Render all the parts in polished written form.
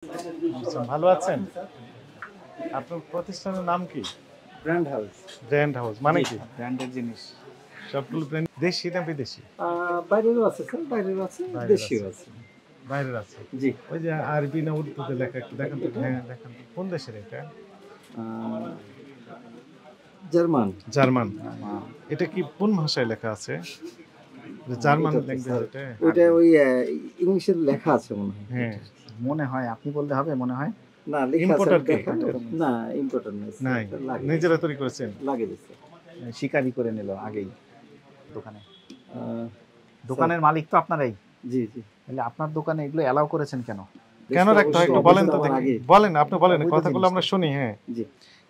আচ্ছা, ভালো আছেন? আপনার প্রতিষ্ঠানের নাম কি? Brand house. ব্র্যান্ড হাউস মানে কি? ব্র্যান্ডের জিনিস। সবগুলো ব্র্যান্ড দেশি না বিদেশি? বাইরেরও আছে স্যার, বাইরেরও আছে, বাইরের দেশীয় আছে। বাইরের আছে। জি। ওই যে আরবি না উর্দুতে লেখা একটু দেখান তো। হ্যাঁ, দেখান তো। কোন দেশের এটা? আ জার্মান। জার্মান। এটা কি কোন ভাষায় লেখা আছে? যে জার্মান এটা তো ল্যাঙ্গুয়েজ স্যার, এটা? ওইটা ওই ইংলিশের লেখা আছে মনে হয়। হ্যাঁ। মনে হয় আপনি বললে হবে মনে হয়। না, লেখা আছে ইম্পোর্টার কে? দেখেন। না, ইম্পোর্টার নাই স্যার, নাই। এটা লাগে। নিজেরা তৈরি করেছেন? লাগে দিছে। শিকারি করে নিল আগেই দোকানে। আ দোকানের মালিক তো আপনারাই। জি, জি। তাহলে আপনার দোকানে এগুলো এলাও করেছেন কেন? কেন রাখতে হয় একটু বলেন তো দেখি। বলেন, আপনি বলেন, অবৈধ কথাগুলো জিনিস। আমরা শুনি। হ্যাঁ। জি।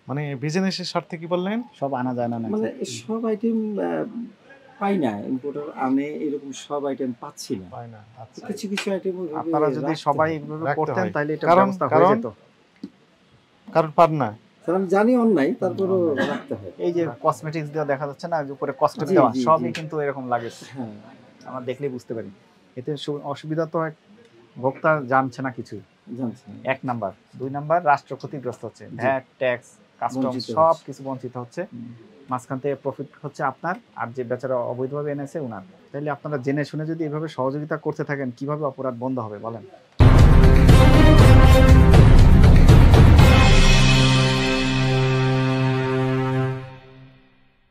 মানে বিজনেসের স্বার্থে কি বললেন? সব আনা যায় না নাকি? মানে সব আইটেম পাই না, ইম্পোর্টার আনে এরকম সব আইটেম পাচ্ছি না। পায় না। আচ্ছা। কিছু কিছু আইটেম আপনারা যদি সবাই এগুলো রাখতে করতেন হয়। তাহলে এটা কারণ- ব্যবস্থা হয়ে কারণ- যেত। কারণ পান না। স্যার আমি জানি অন্যায়, তারপরও রাখতে হয়। এই যে কসমেটিক্স দেওয়া দেখা যাচ্ছে না, যে উপরে কস্টেপ জি, দেওয়া, জি, সবই জি। কিন্তু এরকম লাগে। হ্যাঁ। আমরা দেখলেই বুঝতে পারি। এতে অসুবিধা তো ভোক্তা জানছে না কিছু। জানছি। 1 নাম্বার, 2 নাম্বার রাষ্ট্র ক্ষতিগ্রস্ত হচ্ছে। ভ্যাট, ট্যাক্স, কাস্টম বঞ্চিত সব হচ্ছে। কিছু বঞ্চিত হচ্ছে। মাঝখান থেকে প্রফিট হচ্ছে আপনার, আর যে বেচারা অবৈধভাবে এনেছে উনার। তাইলে আপনারা জেনে শুনে যদি এভাবে সহযোগিতা করতে থাকেন, কিভাবে অপরাধ বন্ধ হবে বলেন?